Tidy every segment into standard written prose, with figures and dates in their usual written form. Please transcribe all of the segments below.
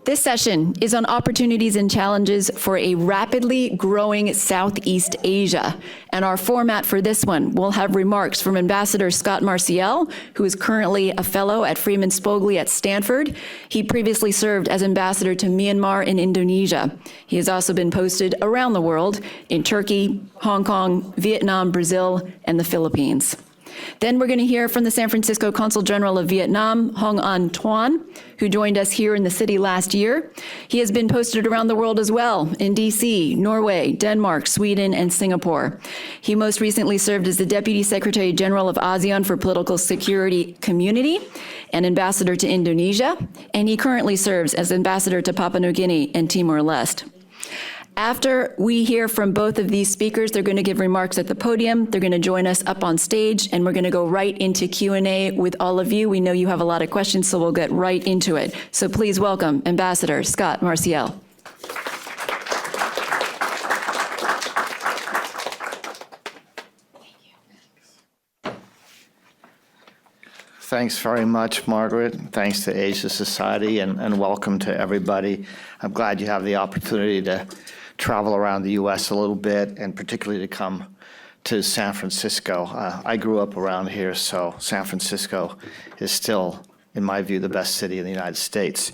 This session is on opportunities and challenges for a rapidly growing Southeast Asia. And our format for this one will have remarks from Ambassador Scot Marciel, who is currently a fellow at Freeman Spogli at Stanford. He previously served as ambassador to Myanmar and Indonesia. He has also been posted around the world in Turkey, Hong Kong, Vietnam, Brazil, and the Philippines. Then we're going to hear from the San Francisco Consul General of Vietnam, Hoang Tuan, who joined us here in the city last year. He has been posted around the world as well, in DC, Norway, Denmark, Sweden, and Singapore. He most recently served as the Deputy Secretary General of Asean for Political Security Community and Ambassador to Indonesia, and he currently serves as Ambassador to Papua New Guinea and Timor-Leste. After we hear from both of these speakers, they're going to give remarks at the podium. They're going to join us up on stage, and we're going to go right into Q&A with all of you. We know you have a lot of questions, so we'll get right into it. So please welcome Ambassador Scot Marciel. Thanks very much, Margaret. Thanks to Asia Society, and welcome to everybody. I'm glad you have the opportunity to travel around the U.S. a little bit, and particularly to come to San Francisco. I grew up around here, so San Francisco is still, in my view, the best city in the United States.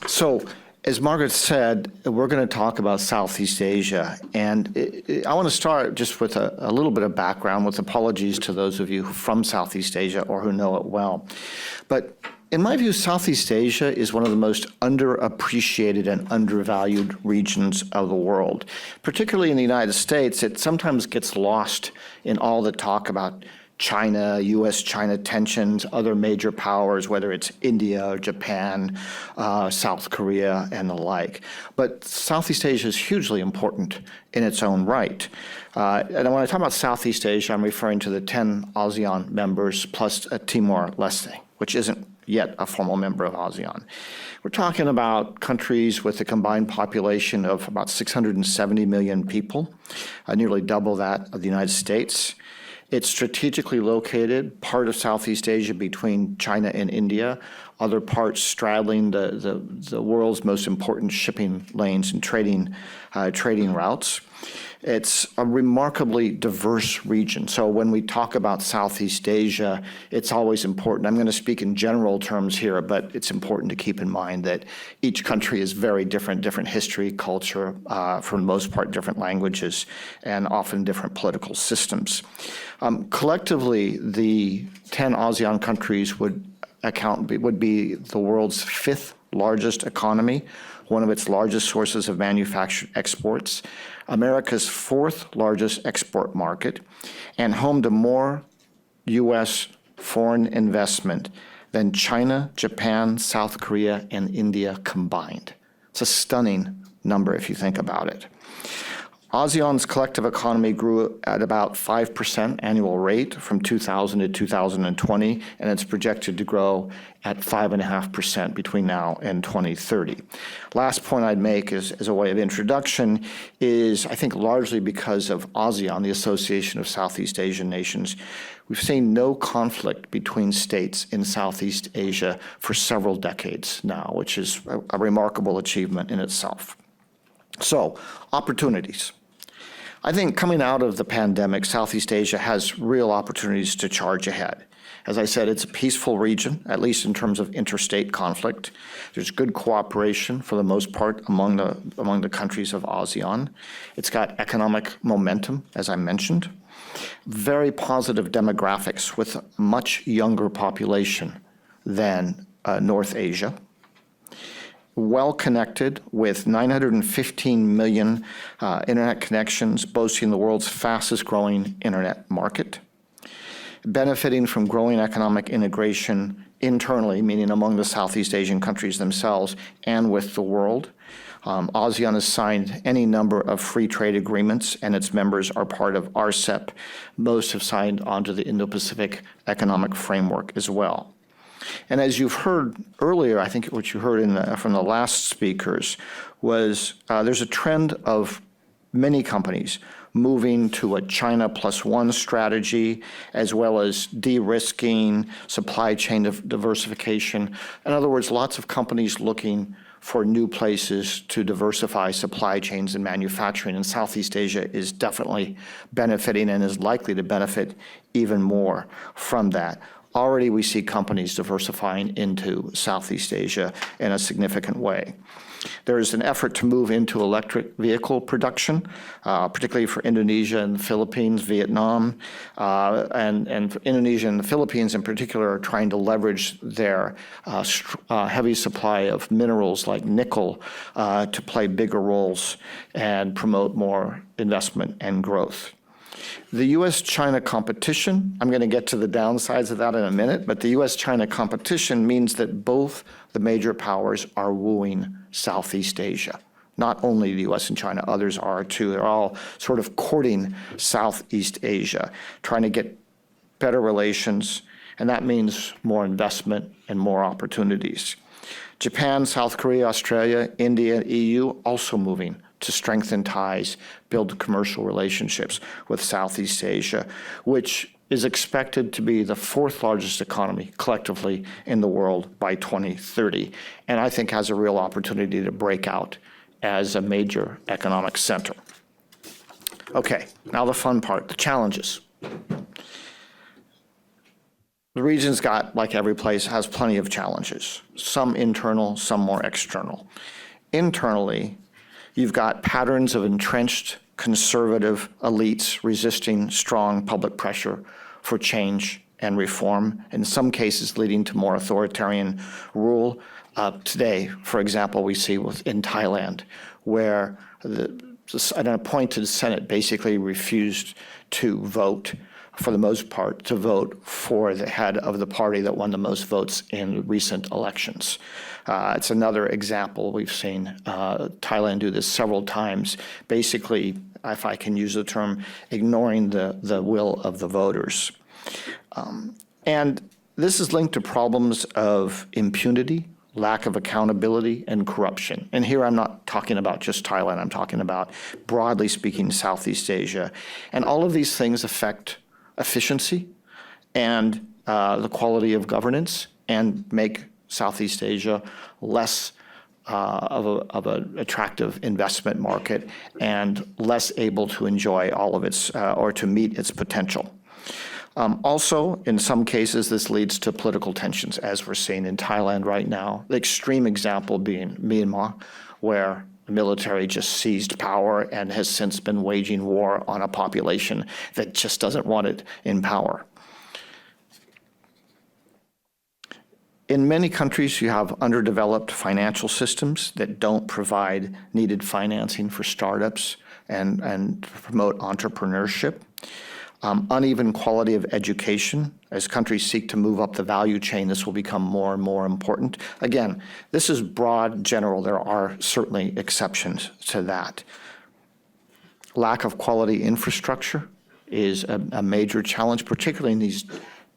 So, as Margaret said, we're going to talk about Southeast Asia, and I want to start just with a little bit of background, with apologies to those of you from Southeast Asia or who know it well. But in my view, Southeast Asia is one of the most underappreciated and undervalued regions of the world. Particularly in the United States, it sometimes gets lost in all the talk about China, US-China tensions, other major powers, whether it's India or Japan, South Korea, and the like. But Southeast Asia is hugely important in its own right. And when I talk about Southeast Asia, I'm referring to the 10 ASEAN members plus Timor-Leste, which isn't yet a formal member of ASEAN. We're talking about countries with a combined population of about 670 million people, nearly double that of the United States. It's strategically located, part of Southeast Asia between China and India, other parts straddling the world's most important shipping lanes and trading routes. It's a remarkably diverse region. So when we talk about Southeast Asia, it's always important. I'm going to speak in general terms here, but it's important to keep in mind that each country is very different history, culture, for the most part, different languages, and often different political systems. Collectively, the 10 ASEAN countries would be the world's 5th largest economy, one of its largest sources of manufactured exports, America's 4th largest export market, and home to more U.S. foreign investment than China, Japan, South Korea, and India combined. It's a stunning number if you think about it. ASEAN's collective economy grew at about 5% annual rate from 2000 to 2020, and it's projected to grow at 5.5% between now and 2030. Last point I'd make is, as a way of introduction, is I think largely because of ASEAN, the Association of Southeast Asian Nations, we've seen no conflict between states in Southeast Asia for several decades now, which is a remarkable achievement in itself. So, opportunities. I think coming out of the pandemic, Southeast Asia has real opportunities to charge ahead. As I said, it's a peaceful region, at least in terms of interstate conflict. There's good cooperation, for the most part, among the countries of ASEAN. It's got economic momentum, as I mentioned. Very positive demographics with a much younger population than North Asia. Well connected with 915 million internet connections, boasting the world's fastest growing internet market, benefiting from growing economic integration internally, meaning among the Southeast Asian countries themselves and with the world. ASEAN has signed any number of free trade agreements, and its members are part of RCEP. Most have signed onto the Indo-Pacific Economic Framework as well. And as you've heard earlier, I think what you heard from the last speakers was there's a trend of many companies moving to a China plus one strategy, as well as de-risking, supply chain diversification. In other words, lots of companies looking for new places to diversify supply chains and manufacturing, and Southeast Asia is definitely benefiting and is likely to benefit even more from that. Already we see companies diversifying into Southeast Asia in a significant way. There is an effort to move into electric vehicle production, particularly for Indonesia and the Philippines, Vietnam, and for Indonesia and the Philippines in particular are trying to leverage their heavy supply of minerals like nickel to play bigger roles and promote more investment and growth. The U.S.-China competition, I'm going to get to the downsides of that in a minute, but the U.S.-China competition means that both the major powers are wooing Southeast Asia. Not only the U.S. and China, others are too. They're all sort of courting Southeast Asia, trying to get better relations, and that means more investment and more opportunities. Japan, South Korea, Australia, India, EU also moving to strengthen ties, build commercial relationships with Southeast Asia, which is expected to be the fourth largest economy collectively in the world by 2030, and I think has a real opportunity to break out as a major economic center. Okay, now the fun part, the challenges. The region's got, like every place, has plenty of challenges, some internal, some more external. Internally, you've got patterns of entrenched conservative elites resisting strong public pressure for change and reform, in some cases leading to more authoritarian rule. Today, for example, we see in Thailand, where an appointed Senate basically refused to vote, for the most part, to vote for the head of the party that won the most votes in recent elections. It's another example. We've seen Thailand do this several times, basically, if I can use the term, ignoring the will of the voters. And this is linked to problems of impunity, lack of accountability, and corruption. And here I'm not talking about just Thailand, I'm talking about, broadly speaking, Southeast Asia. And all of these things affect efficiency and the quality of governance and make Southeast Asia less of an attractive investment market and less able to enjoy all of its, or to meet its potential. Also, in some cases, this leads to political tensions, as we're seeing in Thailand right now. The extreme example being Myanmar, where the military just seized power and has since been waging war on a population that just doesn't want it in power. In many countries, you have underdeveloped financial systems that don't provide needed financing for startups and promote entrepreneurship. Uneven quality of education. As countries seek to move up the value chain, this will become more and more important. Again, this is broad, general. There are certainly exceptions to that. Lack of quality infrastructure is a major challenge, particularly in these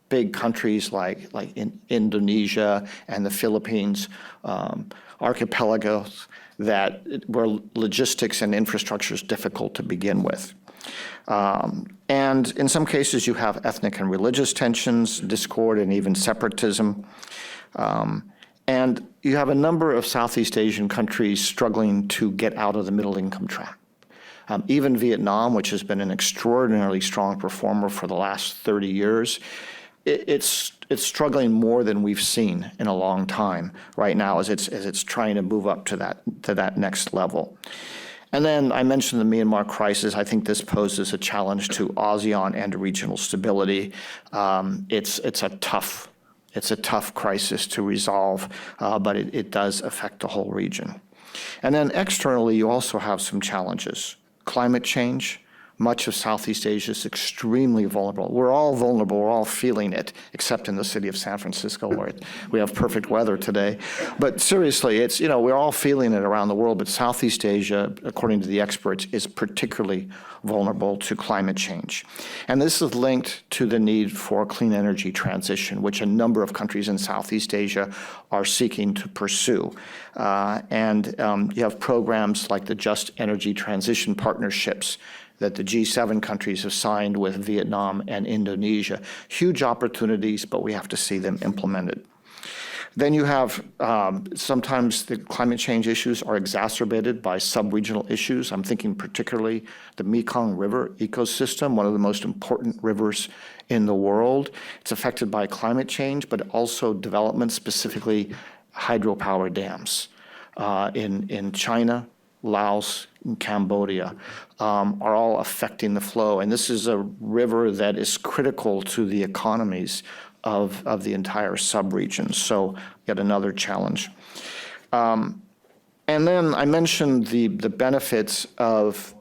big countries like in Indonesia and the Philippines, archipelagos where logistics and infrastructure is difficult to begin with. And in some cases, you have ethnic and religious tensions, discord, and even separatism. And you have a number of Southeast Asian countries struggling to get out of the middle-income trap. Even Vietnam, which has been an extraordinarily strong performer for the last 30 years, it's struggling more than we've seen in a long time right now as it's trying to move up to that next level. And then I mentioned the Myanmar crisis. I think this poses a challenge to ASEAN and regional stability. It's a tough crisis to resolve, but it does affect the whole region. And then externally, you also have some challenges. Climate change. Much of Southeast Asia is extremely vulnerable. We're all vulnerable. We're all feeling it, except in the city of San Francisco, where we have perfect weather today. But seriously, it's, we're all feeling it around the world. But Southeast Asia, according to the experts, is particularly vulnerable to climate change. And this is linked to the need for a clean energy transition, which a number of countries in Southeast Asia are seeking to pursue. You have programs like the Just Energy Transition Partnerships that the G7 countries have signed with Vietnam and Indonesia. Huge opportunities, but we have to see them implemented. Then you have, sometimes the climate change issues are exacerbated by sub-regional issues. I'm thinking particularly the Mekong River ecosystem, one of the most important rivers in the world. It's affected by climate change, but also development, specifically hydropower dams in China, Laos, and Cambodia are all affecting the flow. And this is a river that is critical to the economies of the entire sub-region. So yet another challenge. And then I mentioned the benefits of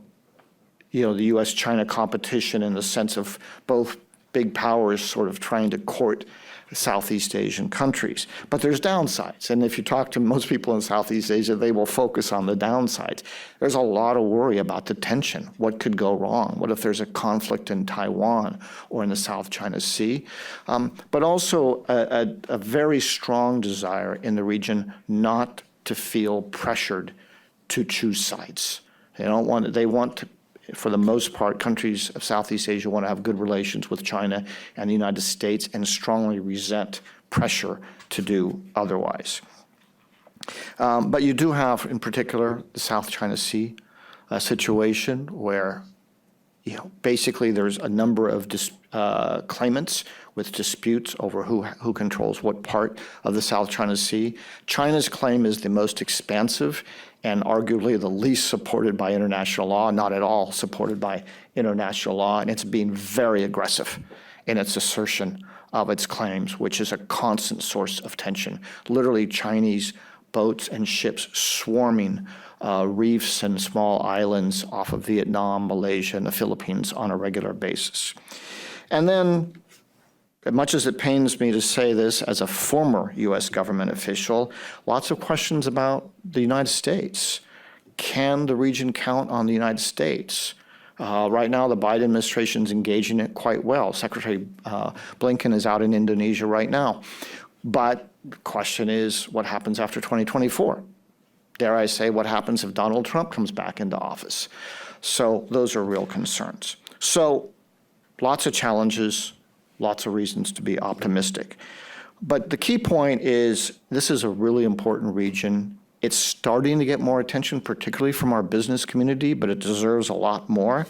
the U.S.-China competition in the sense of both big powers sort of trying to court Southeast Asian countries. But there's downsides. And if you talk to most people in Southeast Asia, they will focus on the downsides. There's a lot of worry about the tension. What could go wrong? What if there's a conflict in Taiwan or in the South China Sea? But also a very strong desire in the region not to feel pressured to choose sides. They want to, for the most part, countries of Southeast Asia want to have good relations with China and the United States and strongly resent pressure to do otherwise. But you do have, in particular, the South China Sea situation where, basically there's a number of claimants with disputes over who controls what part of the South China Sea. China's claim is the most expansive and arguably the least supported by international law, not at all supported by international law, and it's being very aggressive in its assertion of its claims, which is a constant source of tension. Literally, Chinese boats and ships swarming reefs and small islands off of Vietnam, Malaysia, and the Philippines on a regular basis. And then, as much as it pains me to say this as a former U.S. government official, lots of questions about the United States. Can the region count on the United States? Right now, the Biden administration is engaging it quite well. Secretary Blinken is out in Indonesia right now. But the question is, what happens after 2024? Dare I say, what happens if Donald Trump comes back into office? So those are real concerns. So lots of challenges, lots of reasons to be optimistic. But the key point is this is a really important region. It's starting to get more attention, particularly from our business community, but it deserves a lot more.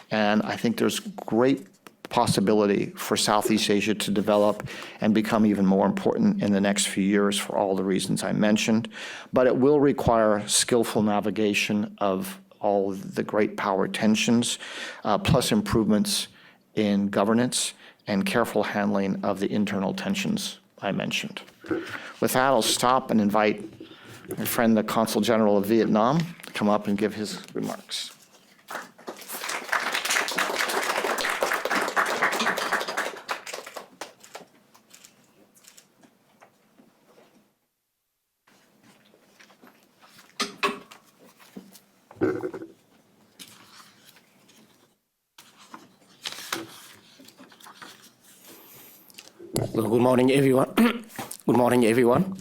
And I think there's great possibility for Southeast Asia to develop and become even more important in the next few years for all the reasons I mentioned. But it will require skillful navigation of all the great power tensions, plus improvements in governance and careful handling of the internal tensions I mentioned. With that, I'll stop and invite my friend, the Consul General of Vietnam, to come up and give his remarks. Well, good morning, everyone. Good morning, everyone.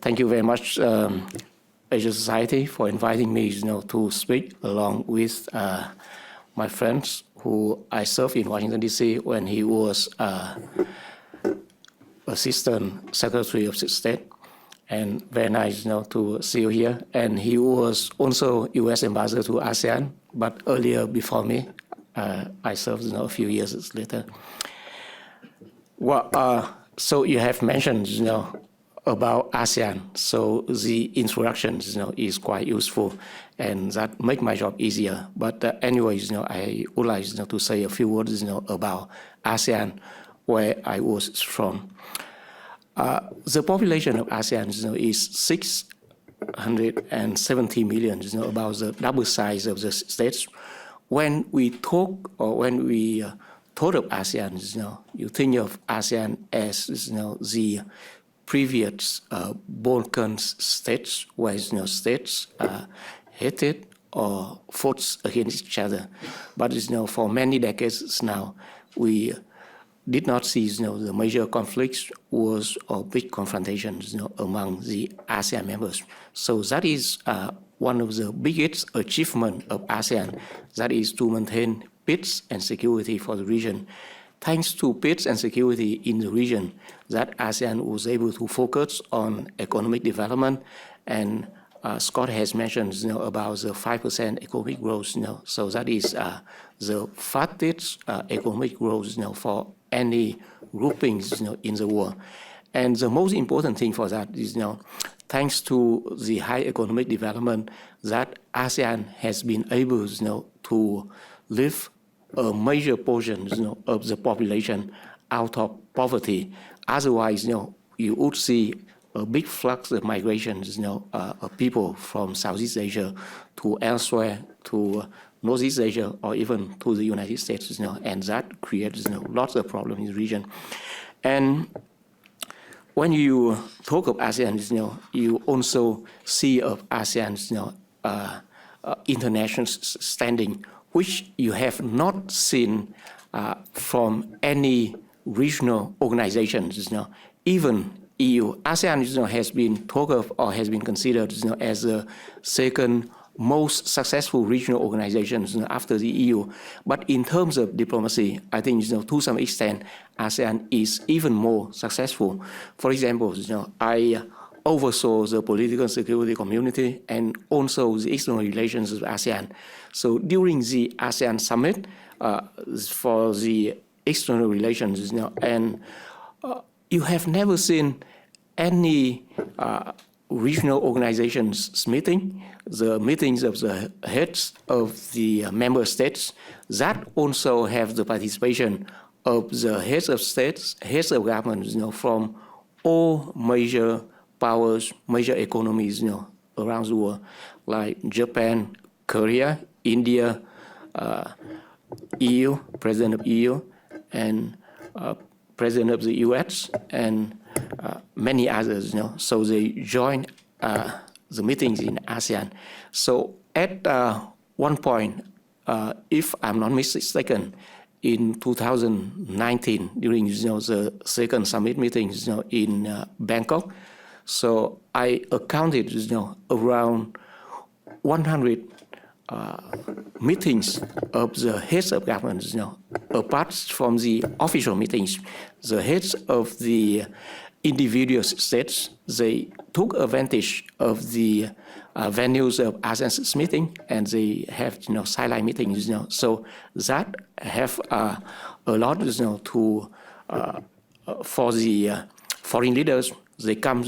Thank you very much, Asia Society, for inviting me, to speak along with my friends who I served in Washington, D.C. when he was Assistant Secretary of State. And very nice, to see you here. And he was also U.S. Ambassador to ASEAN, but earlier before me. I served, a few years later. Well, so you have mentioned, about ASEAN. So the introduction, is quite useful, and that make my job easier. But anyways, I would like, to say a few words, about ASEAN, where I was from. The population of ASEAN, is 670 million, about the double size of the states. When we talk or when we thought of ASEAN, you think of ASEAN as, the previous Balkan states, where, states hated or fought against each other. But, for many decades now, we did not see, the major conflicts, wars, or big confrontations, among the ASEAN members. So that is one of the biggest achievements of ASEAN, that is to maintain peace and security for the region. Thanks to peace and security in the region, that ASEAN was able to focus on economic development, and Scott has mentioned about the 5% economic growth. So that is the fastest economic growth for any groupings in the world. And the most important thing for that is thanks to the high economic development, that ASEAN has been able to lift a major portion of the population out of poverty. Otherwise, you would see a big flux of migrations of people from Southeast Asia to elsewhere, to Northeast Asia, or even to the United States, and that creates lots of problems in the region. And when you talk of ASEAN, you also see of ASEAN's international standing, which you have not seen from any regional organizations. Even EU, ASEAN has been talked of or has been considered as the second most successful regional organizations after the EU. But in terms of diplomacy, I think to some extent, ASEAN is even more successful. For example, I oversaw the political security community and also the external relations of ASEAN. So during the ASEAN summit for the external relations, and you have never seen any regional organizations meeting, the meetings of the heads of the member states, that also have the participation of the heads of states, heads of governments, from all major powers, major economies, around the world, like Japan, Korea, India, EU, President of EU, and President of the US, and many others. So they join the meetings in ASEAN. So at one point, if I'm not mistaken, in 2019, during the second summit meetings in Bangkok, so I accounted around 100 meetings of the heads of governments. Apart from the official meetings, the heads of the individual states, they took advantage of the venues of ASEAN's meeting, and they have sideline meetings. So that have a lot to for the foreign leaders. They come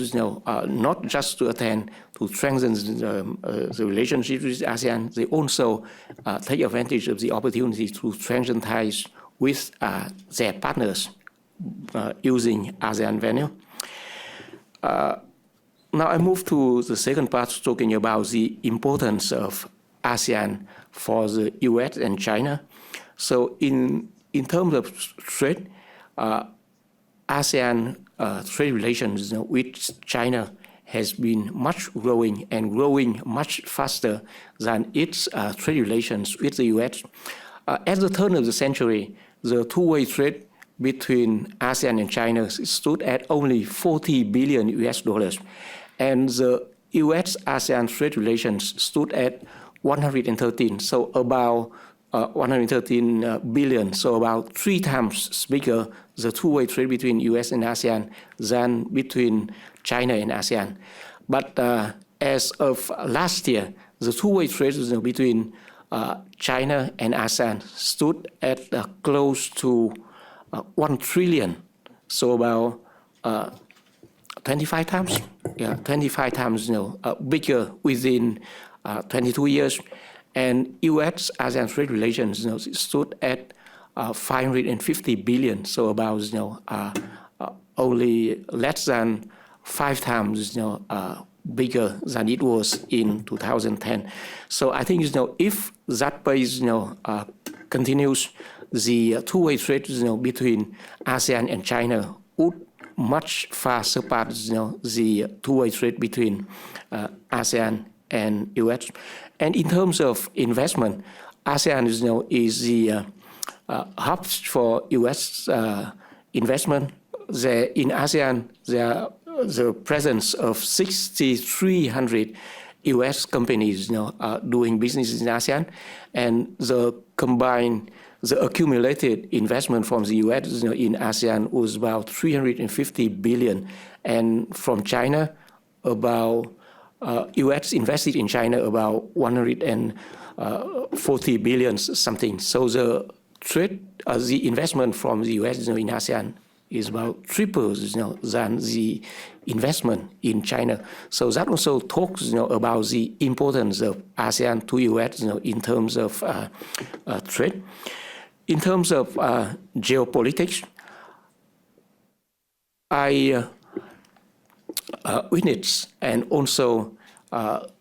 not just to attend, to strengthen the relationship with ASEAN. They also take advantage of the opportunity to strengthen ties with their partners using ASEAN venue. Now I move to the second part, talking about the importance of ASEAN for the US and China. So in terms of trade, ASEAN trade relations with China has been much growing and growing much faster than its trade relations with the US. At the turn of the century, the two-way trade between ASEAN and China stood at only $40 billion US, and the US-ASEAN trade relations stood at 113, so about 113 billion, so about 3 times bigger the two-way trade between US and ASEAN than between China and ASEAN. But as of last year, the two-way trade between China and ASEAN stood at close to 1 trillion, so about 25 times, 25 times bigger within 22 years. And US-ASEAN trade relations stood at 550 billion, so about only less than 5 times bigger than it was in 2010. So I think if that pace continues, the two-way trade between ASEAN and China would much far surpass the two-way trade between ASEAN and US. And in terms of investment, ASEAN is the hub for US investment. In ASEAN, there the presence of 6,300 U.S. companies doing business in ASEAN, and the accumulated investment from the U.S. in ASEAN was about 350 billion, and from China, about U.S. invested in China about 140 billion something. So the investment from the U.S. in ASEAN is about triple than the investment in China. So that also talks about the importance of ASEAN to U.S. In terms of trade. In terms of geopolitics, I witness and also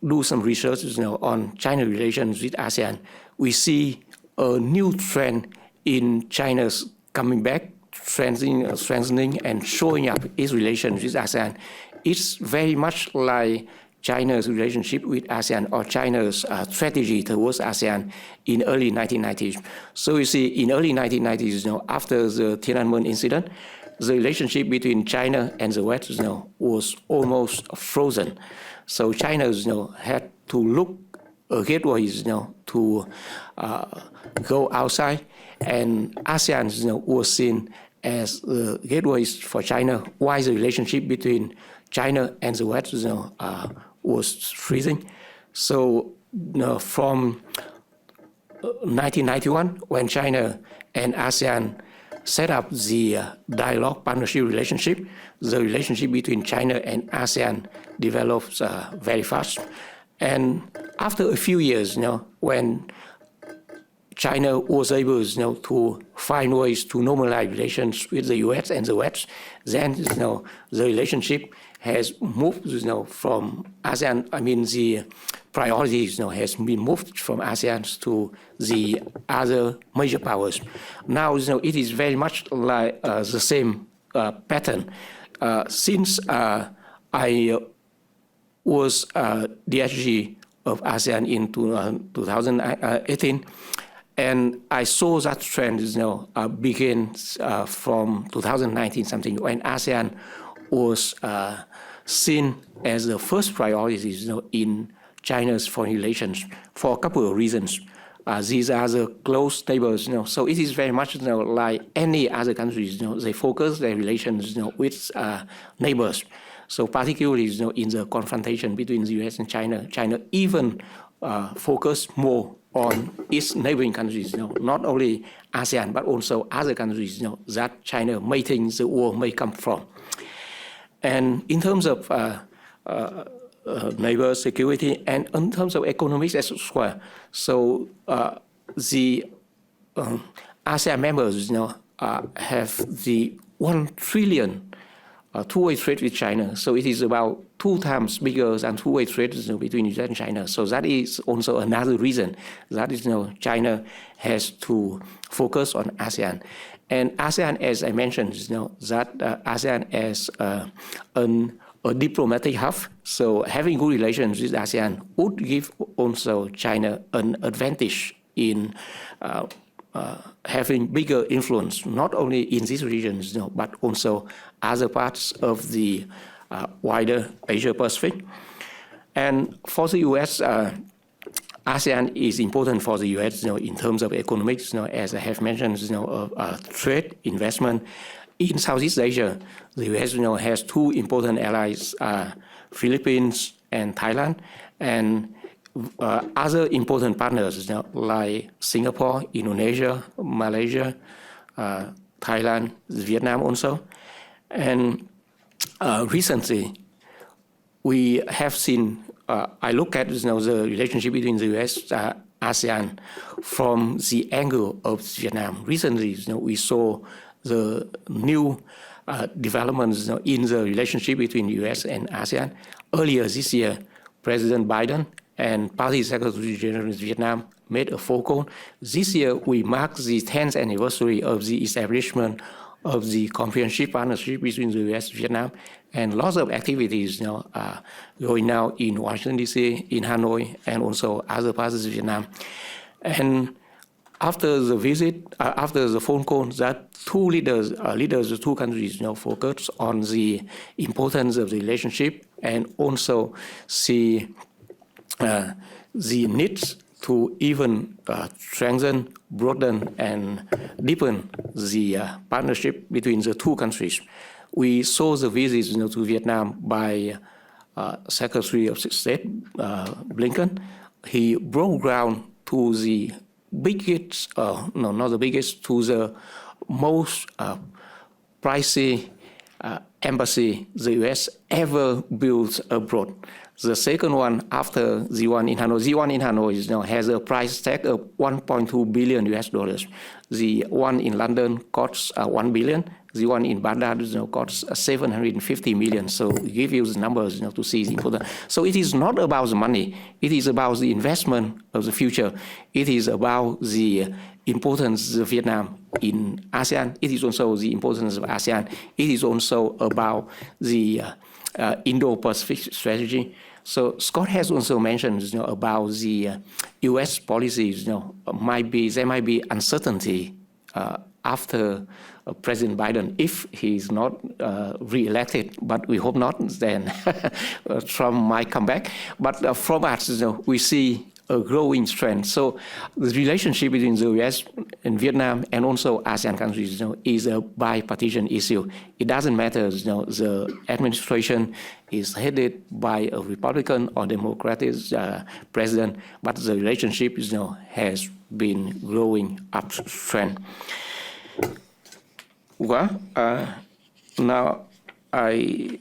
do some research on China relations with ASEAN. We see a new trend in China's coming back, strengthening and showing up its relations with ASEAN. It's very much like China's relationship with ASEAN or China's strategy towards ASEAN in early 1990s. So you see, in early 1990s, after the Tiananmen incident, the relationship between China and the West was almost frozen. So China had to look gateways to go outside, and ASEAN was seen as the gateways for China, while the relationship between China and the West was freezing. So from 1991, when China and ASEAN set up the dialogue partnership relationship, the relationship between China and ASEAN develops very fast. And after a few years, when China was able to find ways to normalize relations with the U.S. and the West, then the relationship has moved from ASEAN. I mean, the priorities has been moved from ASEAN to the other major powers. Now it is very much like the same pattern. Since I was DSG of ASEAN in 2018, and I saw that trend begins from 2019 something, when ASEAN was seen as the first priorities in China's foreign relations for a couple of reasons. These are the close neighbors, so it is very much like any other countries. They focus their relations with neighbors. So particularly in the confrontation between the U.S. and China, China even focused more on its neighboring countries, not only ASEAN, but also other countries that China may think the war may come from. And in terms of neighbor security and in terms of economics as well, so the ASEAN members have the 1 trillion two-way trade with China. So it is about 2 times bigger than two-way trade between U.S. and China. So that is also another reason that China has to focus on ASEAN. And ASEAN, as I mentioned, that ASEAN as a diplomatic hub. So having good relations with ASEAN would give also China an advantage in having bigger influence, not only in these regions, but also other parts of the wider Asia Pacific. And for the U.S., ASEAN is important for the U.S. In terms of economics, as I have mentioned, trade, investment. In Southeast Asia, the U.S. has 2 important allies, Philippines and Thailand, and other important partners like Singapore, Indonesia, Malaysia, Thailand, Vietnam also. And recently, we have seen, I look at the relationship between the U.S. ASEAN from the angle of Vietnam. Recently, we saw the new developments in the relationship between the U.S. and ASEAN. Earlier this year, President Biden and Party Secretary General of Vietnam made a phone call. This year, we mark the 10th anniversary of the establishment of the comprehensive partnership between the U.S. and Vietnam, and lots of activities are going now in Washington, D.C., in Hanoi, and also other parts of Vietnam. And after the visit, after the phone call, that leaders of 2 countries focused on the importance of the relationship and also see the needs to even strengthen, broaden, and deepen the partnership between the two countries. We saw the visits to Vietnam by Secretary of State Blinken. He brought ground to the biggest, no, not the biggest, to the most pricey embassy the U.S. ever built abroad. The second one after the one in Hanoi, the one in Hanoi has a price tag of 1.2 billion US dollars. The one in London costs 1 billion. The one in Baghdad costs 750 million. So give you the numbers to see the important. So it is not about the money. It is about the investment of the future. It is about the importance of Vietnam in ASEAN. It is also the importance of ASEAN. It is also about the Indo-Pacific strategy. So Scott has also mentioned about the U.S. policies. There might be uncertainty after President Biden if he's not re-elected, but we hope not. Then Trump might come back. But from us, we see a growing strength. So the relationship between the U.S. and Vietnam and also ASEAN countries is a bipartisan issue. It doesn't matter the administration is headed by a Republican or Democratic president, but the relationship has been growing up strength. Well, now I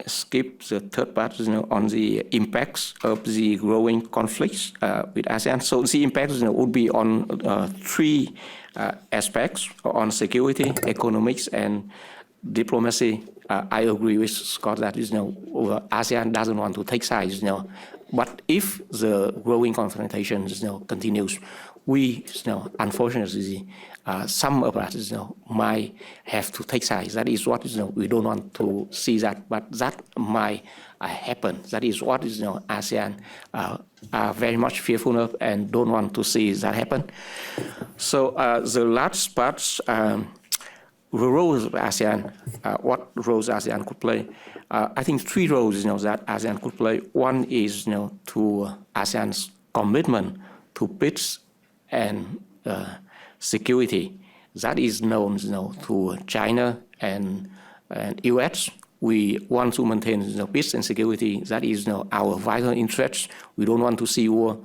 skip the third part on the impacts of the growing conflicts with ASEAN. So the impacts would be on three aspects: on security, economics, and diplomacy. I agree with Scott that ASEAN doesn't want to take sides. But if the growing confrontation continues, we unfortunately some of us might have to take sides. That is what we don't want to see that, but that might happen. That is what ASEAN are very much fearful of and don't want to see that happen. So the last part, the roles of ASEAN, what roles ASEAN could play. I think three roles that ASEAN could play. One is to ASEAN's commitment to peace and security. That is known to China and U.S. We want to maintain peace and security. That is our vital interest. We don't want to see war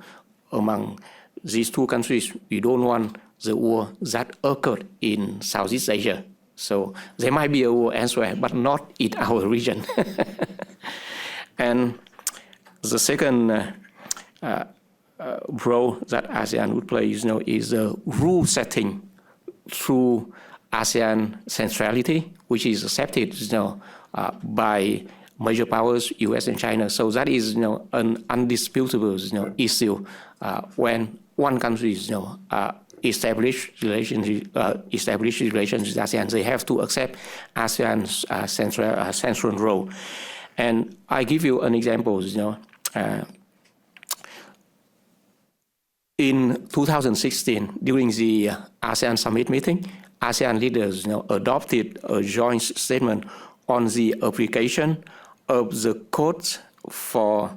among these two countries. We don't want the war that occurred in Southeast Asia. So there might be a war elsewhere, but not in our region. And the second role that ASEAN would play is rule setting through ASEAN centrality, which is accepted by major powers, US and China. So that is an undisputable issue when one country establish relations with ASEAN. They have to accept ASEAN's central role. And I give you an example. In 2016, during the ASEAN summit meeting, ASEAN leaders adopted a joint statement on the application of the codes for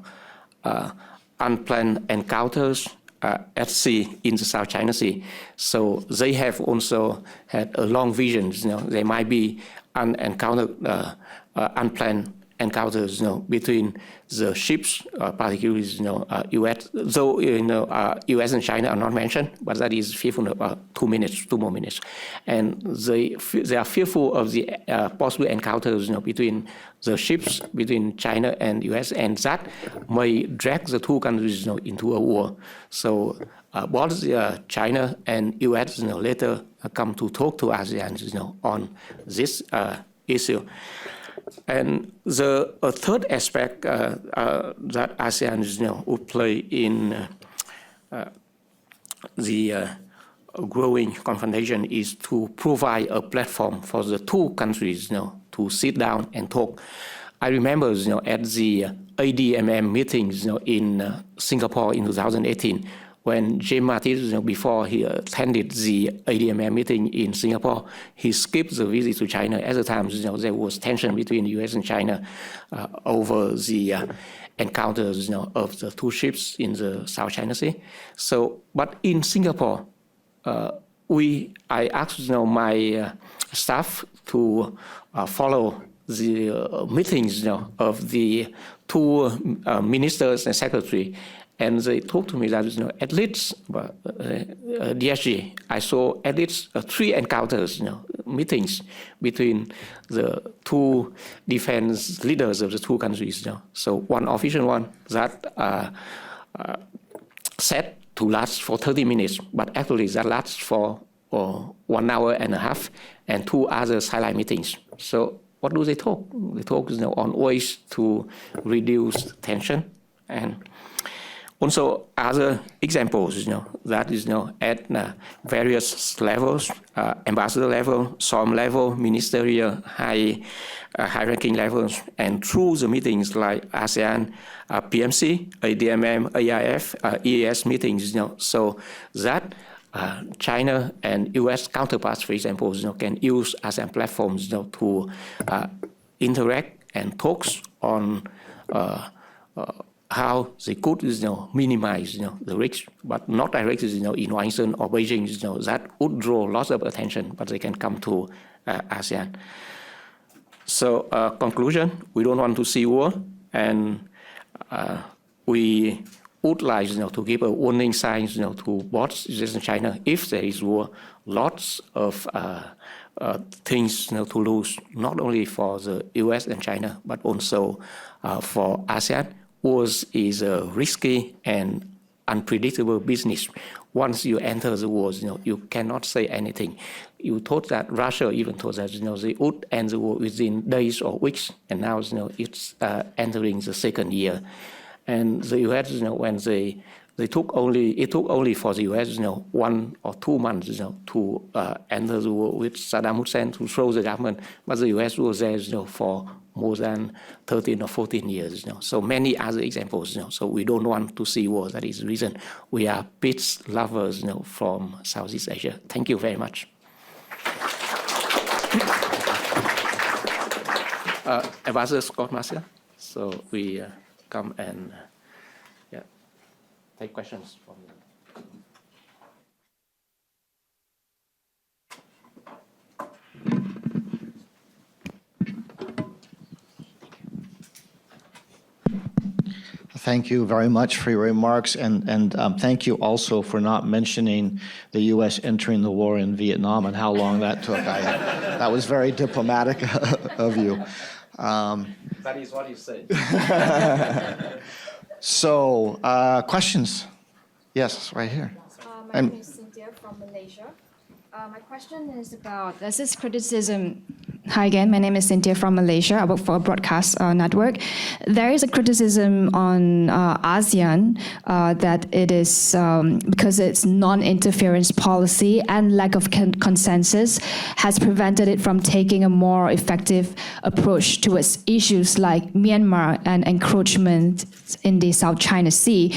unplanned encounters at sea in the South China Sea. So they have also had a long vision. There might be unplanned encounters between the ships, particularly U.S. Though U.S. and China are not mentioned, but that is fearful of 2 more minutes, and they are fearful of the possible encounters between the ships between China and U.S. and that may drag the two countries into a war. So both China and U.S. later come to talk to ASEAN on this issue. And the third aspect that ASEAN would play in the growing confrontation is to provide a platform for the two countries to sit down and talk. I remember at the ADMM meetings in Singapore in 2018, when Jim Mattis, before he attended the ADMM meeting in Singapore, he skipped the visit to China. At the time, there was tension between the U.S. and China over the encounters, of the two ships in the South China Sea. So, but in Singapore, I asked, my staff to follow the meetings, of the two ministers and secretary. And they talked to me that, at least, DSG, I saw at least 3 encounters, meetings between the two defense leaders of the two countries. So one official one that set to last for 30 minutes, but actually that lasts for 1 hour and a half, and 2 other highlight meetings. So what do they talk? They talk on ways to reduce tension, and also other examples, that is, at various levels, ambassador level, SOM level, ministerial, high-ranking levels, and through the meetings like ASEAN, PMC, ADMM, AIF, EAS meetings, so that China and U.S. counterparts, for example, can use ASEAN platforms, to interact and talks on how they could, minimize, the risks, but not directly, in Washington or Beijing, that would draw lots of attention, but they can come to ASEAN. So, conclusion: we don't want to see war, and we would like, to give a warning signs, to both U.S. and China if there is war. Lots of things, to lose, not only for the U.S. and China, but also for ASEAN. Wars is a risky and unpredictable business. Once you enter the wars, you cannot say anything. You thought that Russia even thought that they would end the war within days or weeks, and now it's entering the second year. And the U.S., when it took only for the U.S., 1 or 2 months, to enter the war with Saddam Hussein, to throw the government, but the U.S. was there, for more than 13 or 14 years. So many other examples. So we don't want to see war. That is the reason we are peace lovers, from Southeast Asia. Thank you very much. Ambassador Scot Marciel. So we come and take questions from you. Thank you very much for your remarks, and thank you also for not mentioning the U.S. entering the war in Vietnam and how long that took. That was very diplomatic of you. That is what you said. So, questions? Yes, right here. My name is Cynthia from Malaysia. My question is about, there's this criticism. Hi again, my name is Cynthia from Malaysia. I work for a broadcast network. There is a criticism on ASEAN that it is, because its non-interference policy and lack of consensus has prevented it from taking a more effective approach towards issues like Myanmar and encroachment in the South China Sea.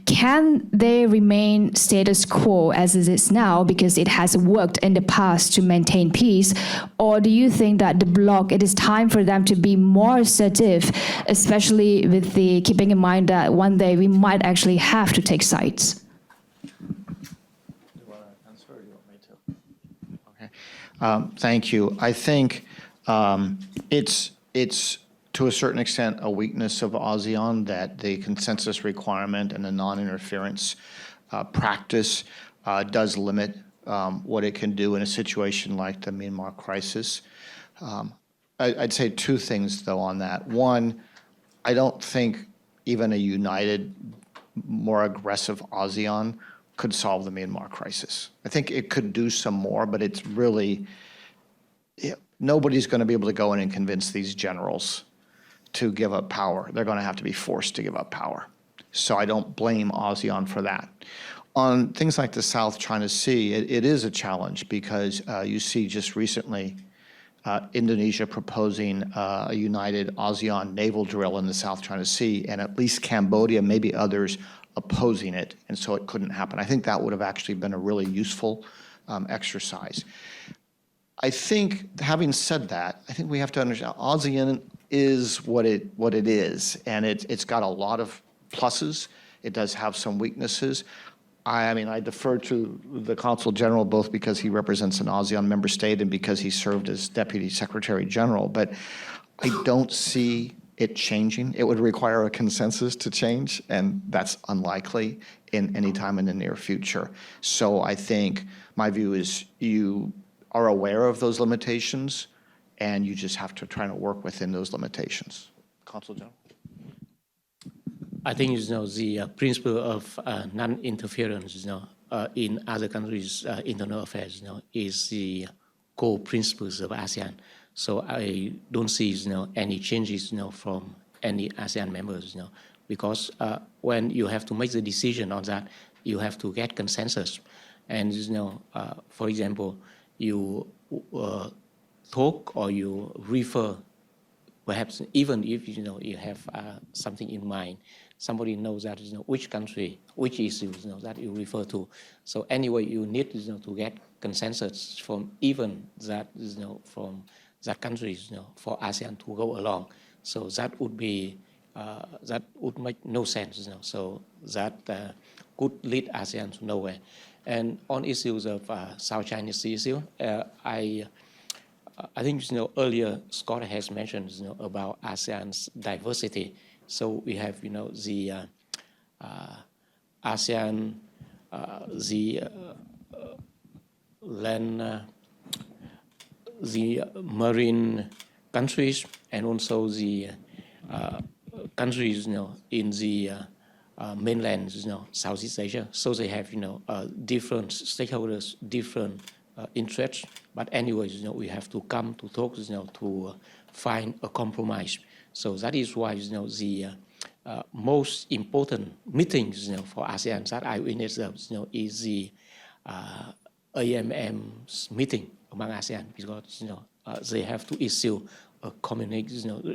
Can they remain status quo as it is now because it has worked in the past to maintain peace, or do you think that the bloc, it is time for them to be more assertive, especially with the keeping in mind that one day we might actually have to take sides? Do you want to answer or do you want me to? Okay. Thank you. I think it's to a certain extent a weakness of ASEAN that the consensus requirement and the non-interference practice does limit what it can do in a situation like the Myanmar crisis. I'd say 2 things, though, on that. One, I don't think even a united, more aggressive ASEAN could solve the Myanmar crisis. I think it could do some more, but it's really, nobody's going to be able to go in and convince these generals to give up power. They're going to have to be forced to give up power. So I don't blame ASEAN for that. On things like the South China Sea, it is a challenge because you see just recently Indonesia proposing a united ASEAN naval drill in the South China Sea, and at least Cambodia, maybe others, opposing it, and so it couldn't happen. I think that would have actually been a really useful exercise. I think, having said that, I think we have to understand ASEAN is what it is, and it's got a lot of pluses. It does have some weaknesses. I mean, I defer to the Consul General both because he represents an ASEAN member state and because he served as Deputy Secretary General, but I don't see it changing. It would require a consensus to change, and that's unlikely in any time in the near future. So I think my view is you are aware of those limitations, and you just have to try to work within those limitations. Consul General? I think the principle of non-interference in other countries' internal affairs is the core principles of ASEAN. So I don't see any changes from any ASEAN members because when you have to make the decision on that, you have to get consensus. And for example, you talk or you refer, perhaps even if you have something in mind, somebody knows that which country, which issues that you refer to. So anyway, you need to get consensus from even that from that country for ASEAN to go along. So that would be that would make no sense. So that could lead ASEAN to nowhere. And on issues of South China Sea issue, I think earlier Scott has mentioned about ASEAN's diversity. So we have the ASEAN, the land, the marine countries, and also the countries in the mainland Southeast Asia. So they have different stakeholders, different interests. But anyways, we have to come to talk to find a compromise. So that is why the most important meetings for ASEAN that I witnessed is the AMM's meeting among ASEAN, because they have to issue a communique,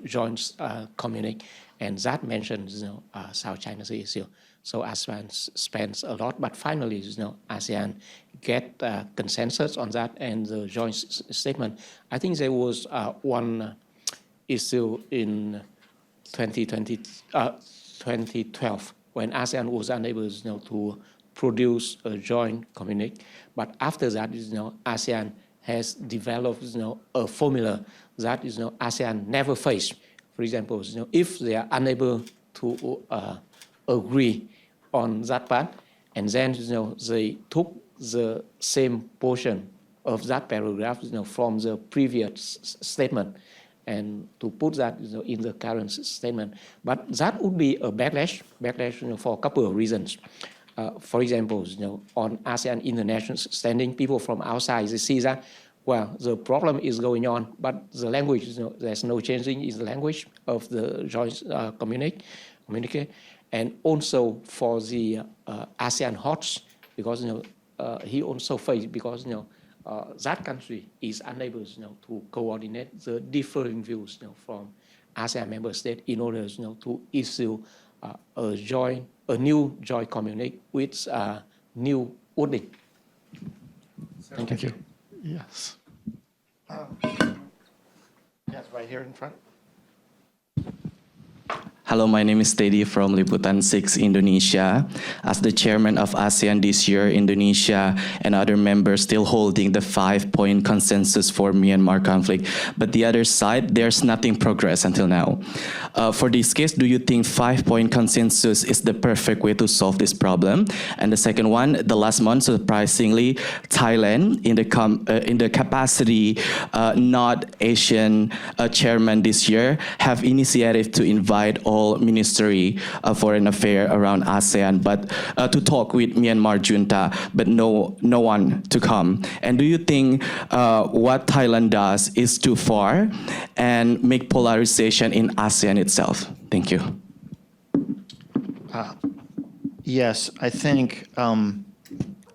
joint communique, and that mentions South China Sea issue. So ASEAN spends a lot, but finally ASEAN get consensus on that and the joint statement. I think there was one issue in 2012 when ASEAN was unable to produce a joint communique. But after that, ASEAN has developed a formula that ASEAN never faced. For example, if they are unable to agree on that part, and then they took the same portion of that paragraph from the previous statement and to put that in the current statement. But that would be a backlash for a couple of reasons. For example, on ASEAN international standing, people from outside, they see that, well, the problem is going on, but the language, there's no changing in the language of the joint communique. And also for the ASEAN HOTS, because he also faced, because that country is unable to coordinate the differing views from ASEAN member states in order to issue a new joint communique with new wording. Thank you. Yes. Yes, right here in front. Hello, my name is Teddy from Liputan 6, Indonesia. As the chairman of ASEAN this year, Indonesia and other members still holding the 5-point consensus for Myanmar conflict. But the other side, there's nothing progress until now. For this case, do you think 5-point consensus is the perfect way to solve this problem? And the second one, the last month, surprisingly, Thailand, in the capacity not Asian chairman this year, have initiative to invite all Ministry of Foreign Affairs around ASEAN, but to talk with Myanmar junta, but no one to come. And do you think what Thailand does is too far and make polarization in ASEAN itself? Thank you. Yes, I think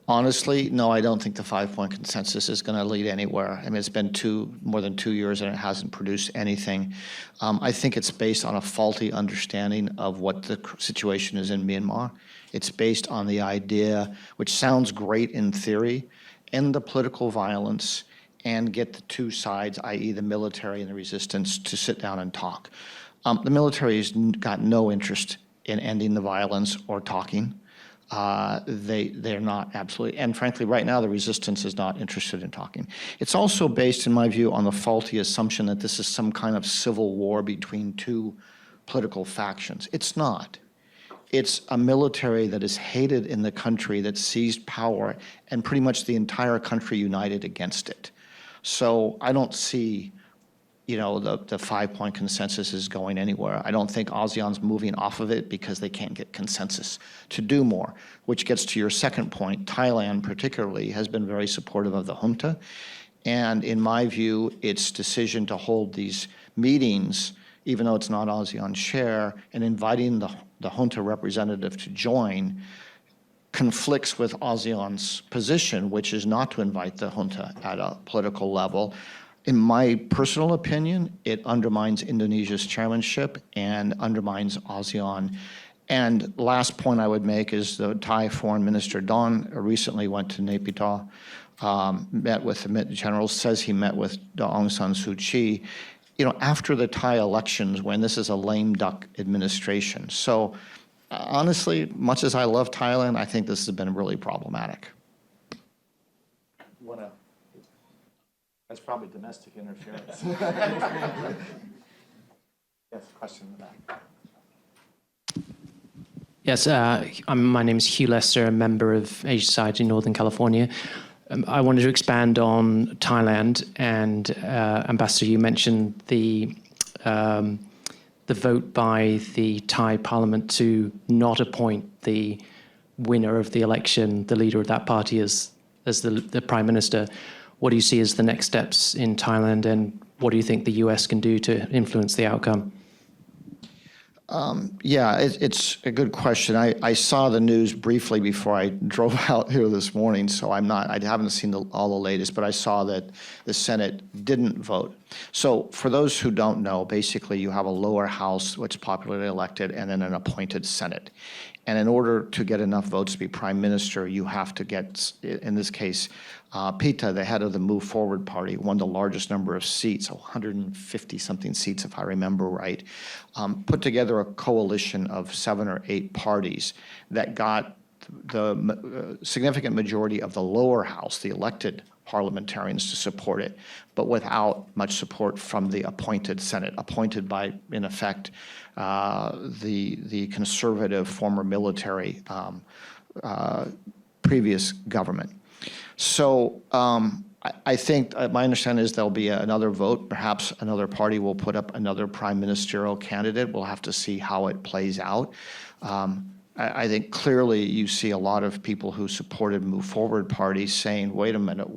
Honestly, no, I don't think the 5-point consensus is going to lead anywhere. I mean, it's been more than 2 years and it hasn't produced anything. I think it's based on a faulty understanding of what the situation is in Myanmar. It's based on the idea, which sounds great in theory, end the political violence and get the two sides, i.e. the military and the resistance, to sit down and talk. The military has got no interest in ending the violence or talking. They're not absolutely, and frankly, right now, the resistance is not interested in talking. It's also based, in my view, on the faulty assumption that this is some kind of civil war between two political factions. It's not. It's a military that is hated in the country, that seized power, and pretty much the entire country united against it. So I don't see, the 5-point consensus is going anywhere. I don't think ASEAN's moving off of it because they can't get consensus to do more, which gets to your second point. Thailand particularly has been very supportive of the junta. And in my view, its decision to hold these meetings, even though it's not ASEAN's share, and inviting the junta representative to join conflicts with ASEAN's position, which is not to invite the junta at a political level. In my personal opinion, it undermines Indonesia's chairmanship and undermines ASEAN. And last point I would make is the Thai Foreign Minister Don recently went to Naypyidaw, met with the generals, says he met with Aung San Suu Kyi, after the Thai elections when this is a lame duck administration. So honestly, much as I love Thailand, I think this has been really problematic. That's probably domestic interference. Yes, question in the back. Yes, my name is Hugh Lester, a member of Asia Society in Northern California. I wanted to expand on Thailand, and Ambassador, you mentioned the vote by the Thai Parliament to not appoint the winner of the election, the leader of that party, as the Prime Minister. What do you see as the next steps in Thailand, and what do you think the US can do to influence the outcome? Yeah, it's a good question. I saw the news briefly before I drove out here this morning, so I haven't seen all the latest, but I saw that the Senate didn't vote. So for those who don't know, basically you have a lower house, which is popularly elected, and then an appointed Senate. And in order to get enough votes to be prime minister, you have to get, in this case, Pita, the head of the Move Forward Party, won the largest number of seats, 150-something seats, if I remember right, put together a coalition of 7 or 8 parties that got the significant majority of the lower house, the elected parliamentarians, to support it, but without much support from the appointed Senate, appointed by, in effect, the conservative former military previous government. So I think my understanding is there'll be another vote. Perhaps another party will put up another prime ministerial candidate. We'll have to see how it plays out. I think clearly you see a lot of people who supported Move Forward Party saying, wait a minute,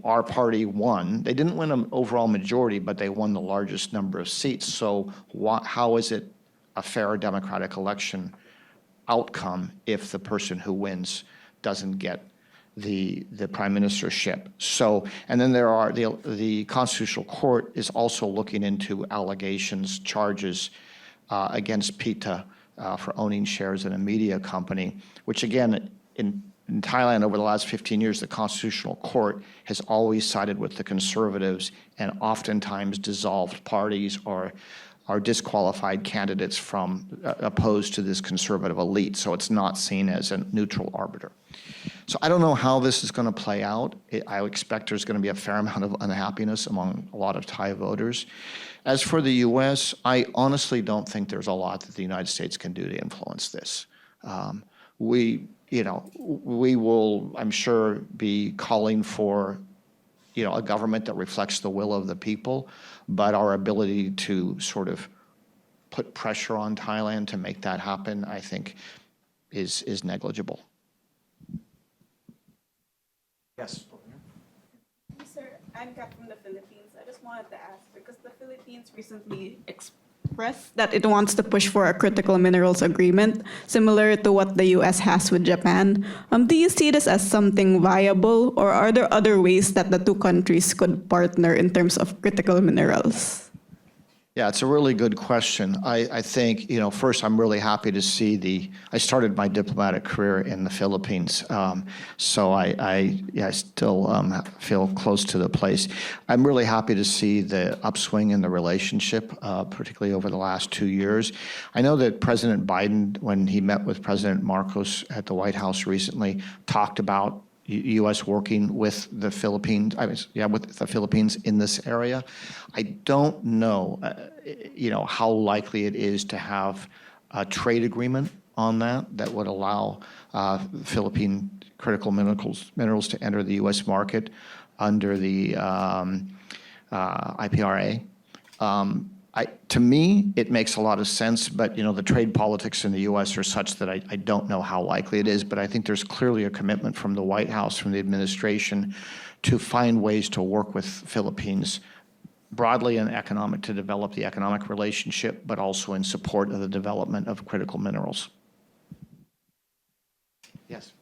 our party won. They didn't win an overall majority, but they won the largest number of seats. So how is it a fair democratic election outcome if the person who wins doesn't get the prime ministership? So, and then there are the Constitutional Court is also looking into allegations, charges against Pita for owning shares in a media company, which again, in Thailand over the last 15 years, the Constitutional Court has always sided with the conservatives and oftentimes dissolved parties or disqualified candidates from opposed to this conservative elite. So it's not seen as a neutral arbiter. So I don't know how this is going to play out. I expect there's going to be a fair amount of unhappiness among a lot of Thai voters. As for the U.S., I honestly don't think there's a lot that the United States can do to influence this. We will, I'm sure, be calling for, a government that reflects the will of the people, but our ability to sort of put pressure on Thailand to make that happen, I think, is negligible. Yes. Sir, I'm Kat from the Philippines. I just wanted to ask, because the Philippines recently expressed that it wants to push for a critical minerals agreement, similar to what the U.S. has with Japan. Do you see this as something viable, or are there other ways that the two countries could partner in terms of critical minerals? Yeah, it's a really good question. I think, first, I'm really happy to see I started my diplomatic career in the Philippines, so I still feel close to the place. I'm really happy to see the upswing in the relationship, particularly over the last 2 years. I know that President Biden, when he met with President Marcos at the White House recently, talked about U.S. working with the Philippines, with the Philippines in this area. I don't know, how likely it is to have a trade agreement on that would allow Philippine critical minerals to enter the U.S. market under the IPRA. To me, it makes a lot of sense, but the trade politics in the U.S. are such that I don't know how likely it is, but I think there's clearly a commitment from the White House, from the administration, to find ways to work with Philippines broadly and to develop the economic relationship, but also in support of the development of critical minerals. Yes.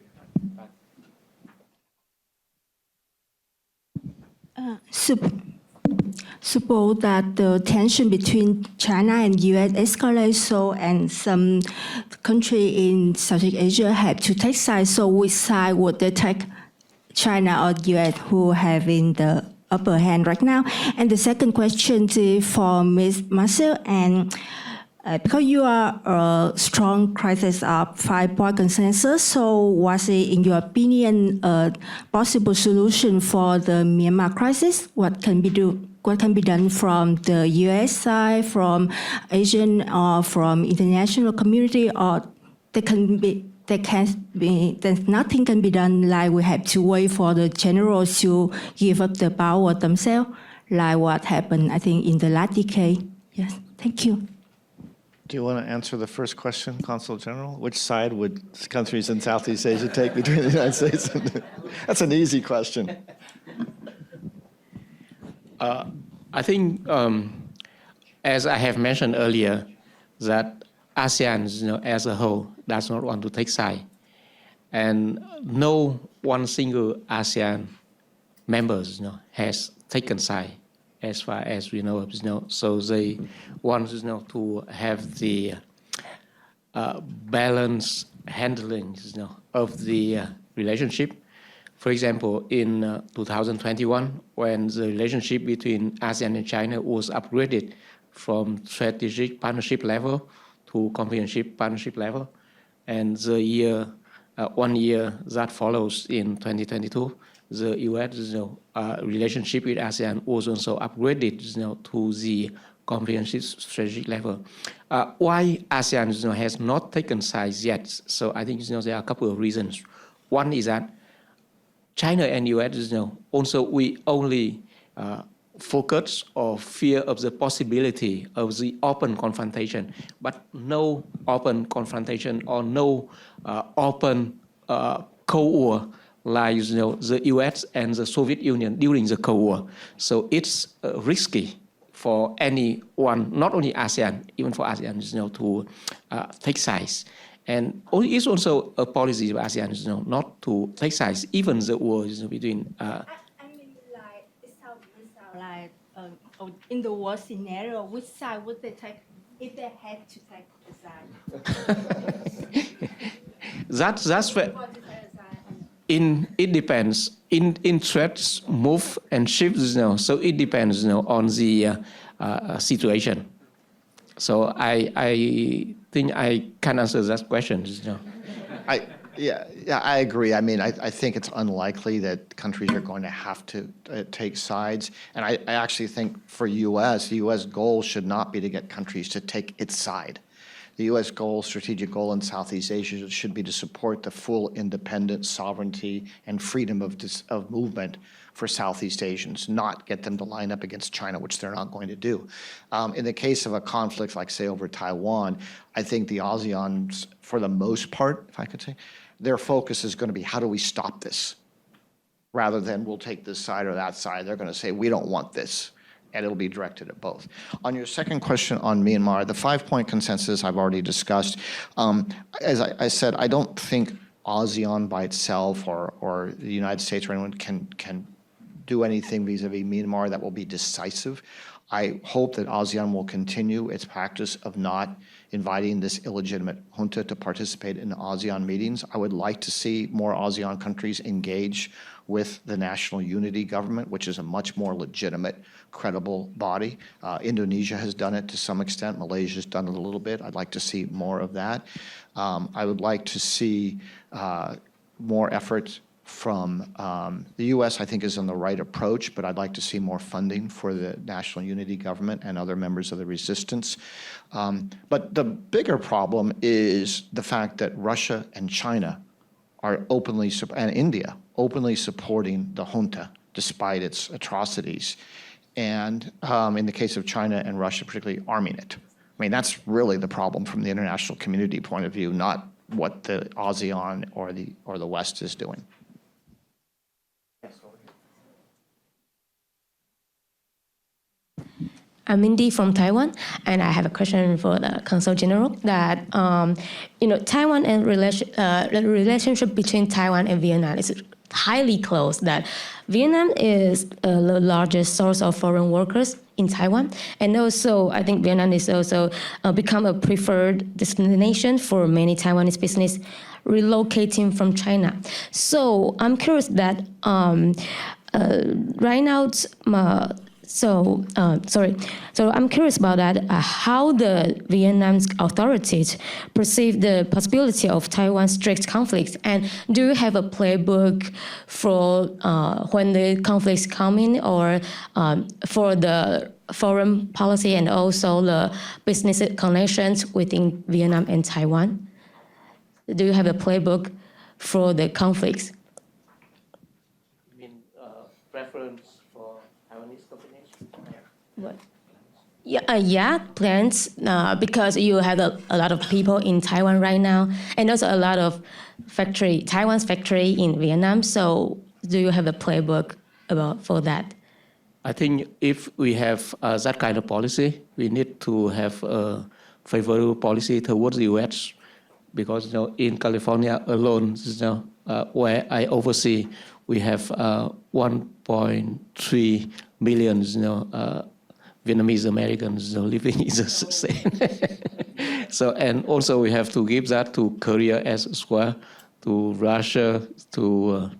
Suppose that the tension between China and U.S. escalates, and some country in Southeast Asia have to take sides. So which side would they take, China or U.S., who having the upper hand right now? And the second question is for Ms. Marciel, and because you are a strong crisis of 5-point consensus, so was it, in your opinion, a possible solution for the Myanmar crisis? What can be done from the U.S. side, from Asian, or from international community, or there's nothing can be done, like we have to wait for the generals to give up the power themselves, like what happened, I think, in the last decade. Yes, thank you. Do you want to answer the first question, Consul General? Which side would countries in Southeast Asia take between the United States and... That's an easy question. I think, as I have mentioned earlier, that ASEAN, as a whole, does not want to take side, and no one single ASEAN members, has taken side, as far as we know. So they want, to have the balanced handling, of the relationship. For example, in 2021, when the relationship between ASEAN and China was upgraded from strategic partnership level to comprehensive partnership level, and the 1 year that follows in 2022, the U.S. Relationship with ASEAN was also upgraded, to the comprehensive strategic level. Why ASEAN, has not taken sides yet? So I think, there are a couple of reasons. One is that China and U.S., also we only focus or fear of the possibility of the open confrontation, but no open confrontation or no open Cold War like the U.S. and the Soviet Union during the Cold War. So it's risky for anyone, not only ASEAN, even for ASEAN, to take sides. And it's also a policy of ASEAN, not to take sides, even the war between. I mean, like, it sounds like in the worst scenario, which side would they take if they had to take the side? That's where. It depends. Interests move and shift, so it depends, on the situation. So I think I can answer that question. I agree. I mean, I think it's unlikely that countries are going to have to take sides. And I actually think for the U.S. goal should not be to get countries to take its side. The U.S. strategic goal in Southeast Asia should be to support the full independence, sovereignty, and freedom of movement for Southeast Asians, not get them to line up against China, which they're not going to do. In the case of a conflict like, say, over Taiwan, I think the ASEAN, for the most part, if I could say, their focus is going to be, how do we stop this? Rather than we'll take this side or that side, they're going to say, we don't want this. and it'll be directed at both. On your second question on Myanmar, the 5-point consensus I've already discussed. As I said, I don't think ASEAN by itself or the United States or anyone can do anything vis-a-vis Myanmar that will be decisive. I hope that ASEAN will continue its practice of not inviting this illegitimate junta to participate in ASEAN meetings. I would like to see more ASEAN countries engage with the National Unity Government, which is a much more legitimate, credible body. Indonesia has done it to some extent. Malaysia's done it a little bit. I'd like to see more of that. I would like to see more effort from the U.S. I think is on the right approach, but I'd like to see more funding for the National Unity Government and other members of the resistance. But the bigger problem is the fact that Russia and China are openly, and India, openly supporting the junta despite its atrocities. And in the case of China and Russia, particularly arming it. I mean, that's really the problem from the international community point of view, not what the ASEAN or the West is doing. I'm Mindy from Taiwan, and I have a question for the Consul General that, Taiwan and the relationship between Taiwan and Vietnam is highly close, that Vietnam is the largest source of foreign workers in Taiwan. And also, I think Vietnam is also become a preferred destination for many Taiwanese business relocating from China. So I'm curious that right now, So I'm curious about that. How the Vietnam's authorities perceive the possibility of Taiwan's strict conflicts, and do you have a playbook for when the conflicts come in, or for the foreign policy and also the business connections within Vietnam and Taiwan? Do you have a playbook for the conflicts? You mean preference for Taiwanese companies? What? Yeah, plans, because you have a lot of people in Taiwan right now, and also a lot of Taiwan's factory in Vietnam. So do you have a playbook for that? I think if we have that kind of policy, we need to have a favorable policy towards the U.S. Because in California alone, where I oversee, we have 1.3 million Vietnamese Americans living in the state. So, and also we have to give that to Korea as well, to Russia, to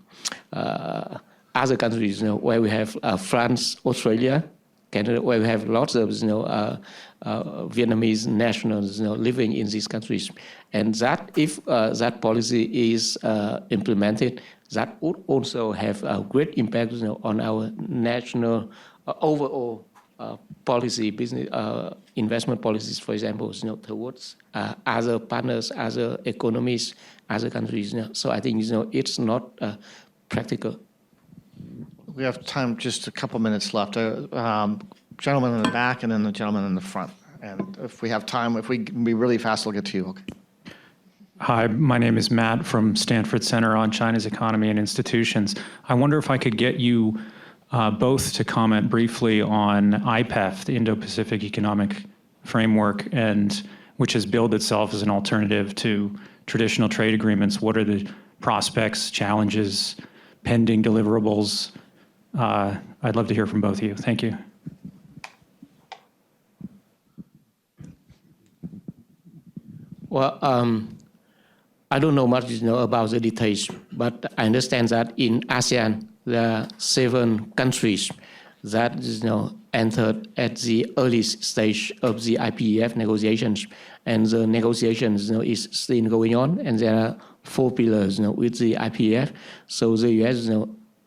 other countries, where we have France, Australia, Canada, where we have lots of Vietnamese nationals living in these countries. And that, if that policy is implemented, that would also have a great impact on our national overall policy, business investment policies, for example, towards other partners, other economies, other countries. So I think it's not practical. We have time, just a couple minutes left. Gentleman in the back and then the gentleman in the front. And if we have time, if we can be really fast, we'll get to you. Okay. Hi, my name is Matt from Stanford Center on China's Economy and Institutions. I wonder if I could get you both to comment briefly on IPEF, the Indo-Pacific Economic Framework, and which has billed itself as an alternative to traditional trade agreements. What are the prospects, challenges, pending deliverables? I'd love to hear from both of you. Thank you. Well, I don't know much about the details, but I understand that in ASEAN, there are 7 countries that entered at the early stage of the IPEF negotiations, and the negotiations is still going on, and there are 4 pillars with the IPEF. So the US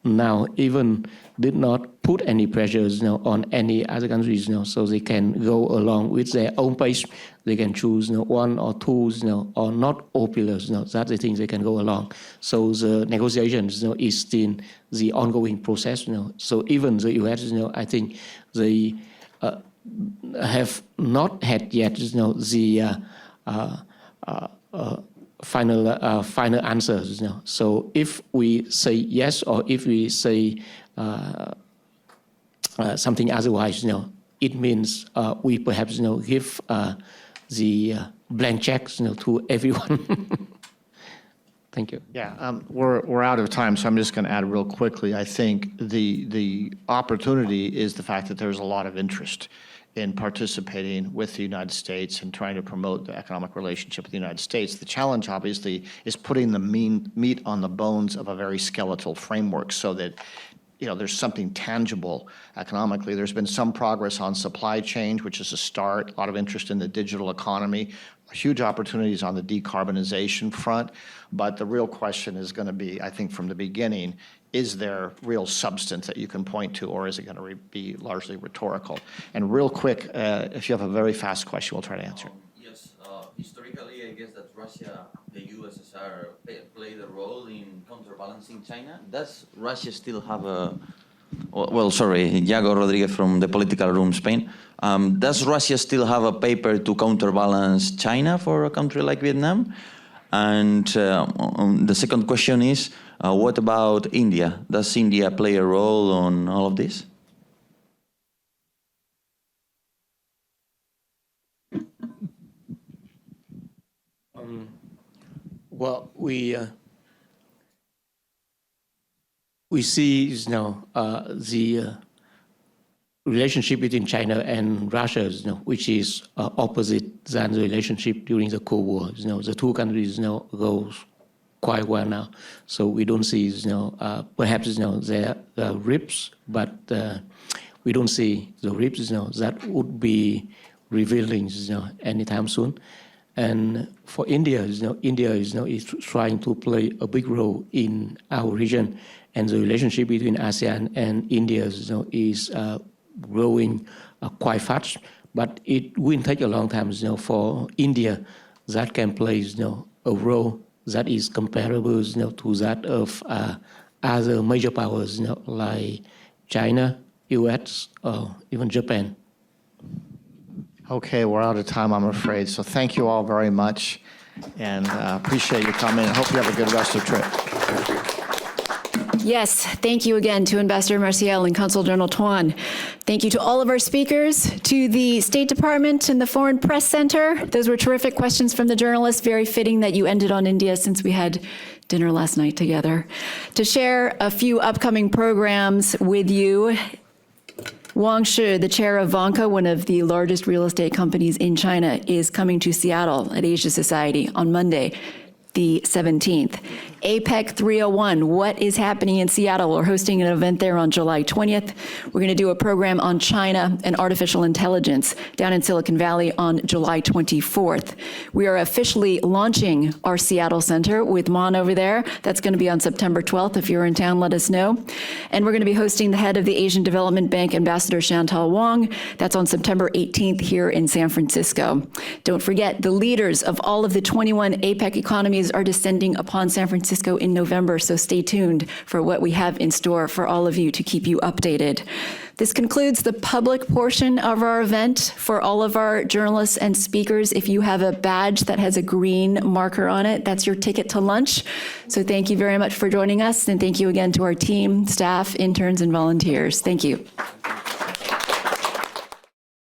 now even did not put any pressures on any other countries, so they can go along with their own pace. They can choose 1 or 2, or not all pillars. That's the thing they can go along. So the negotiations is still the ongoing process. So even the US, I think they have not had yet the final answers. So if we say yes, or if we say something otherwise, it means we perhaps, give the blank checks, to everyone. Thank you. Yeah, we're out of time, so I'm just going to add real quickly. I think the opportunity is the fact that there's a lot of interest in participating with the United States and trying to promote the economic relationship with the United States. The challenge, obviously, is putting the meat on the bones of a very skeletal framework so that there's something tangible economically. There's been some progress on supply chain, which is a start, a lot of interest in the digital economy, huge opportunities on the decarbonization front. But the real question is going to be, I think from the beginning, is there real substance that you can point to, or is it going to be largely rhetorical? And real quick, if you have a very fast question, we'll try to answer it. Yes, historically, I guess that Russia, the USSR, played a role in counterbalancing China. Does Russia still have a... Well, sorry, Iago Rodriguez from the Political Room, Spain. Does Russia still have a paper to counterbalance China for a country like Vietnam? And the second question is, what about India? Does India play a role on all of this? Well, we see the relationship between China and Russia, which is opposite than the relationship during the Cold War. The two countries go quite well now, so we don't see perhaps there are rifts, but we don't see the rifts that would be revealing anytime soon. And for India, India is trying to play a big role in our region, and the relationship between ASEAN and India is growing quite fast. But it will take a long time for India that can play a role that is comparable to that of other major powers like China, US, or even Japan. Okay, we're out of time, I'm afraid. So thank you all very much, and appreciate you coming. I hope you have a good rest of the trip. Yes, thank you again to Ambassador Marciel and Consul General Tuan. Thank you to all of our speakers, to the State Department and the Foreign Press Center. Those were terrific questions from the journalists. Very fitting that you ended on India since we had dinner last night together. To share a few upcoming programs with you, Wang Shi, the chair of Vanke, one of the largest real estate companies in China, is coming to Seattle at Asia Society on Monday, the 17th. APEC 301, what is happening in Seattle? We're hosting an event there on July 20th. We're going to do a program on China and artificial intelligence down in Silicon Valley on July 24th. We are officially launching our Seattle Center with Mon over there. That's going to be on September 12th. If you're in town, let us know. And we're going to be hosting the head of the Asian Development Bank, Ambassador Chantal Wang. That's on September 18th here in San Francisco. Don't forget, the leaders of all of the 21 APEC economies are descending upon San Francisco in November, so stay tuned for what we have in store for all of you to keep you updated. This concludes the public portion of our event. For all of our journalists and speakers, if you have a badge that has a green marker on it, that's your ticket to lunch. So thank you very much for joining us, and thank you again to our team, staff, interns, and volunteers. Thank you.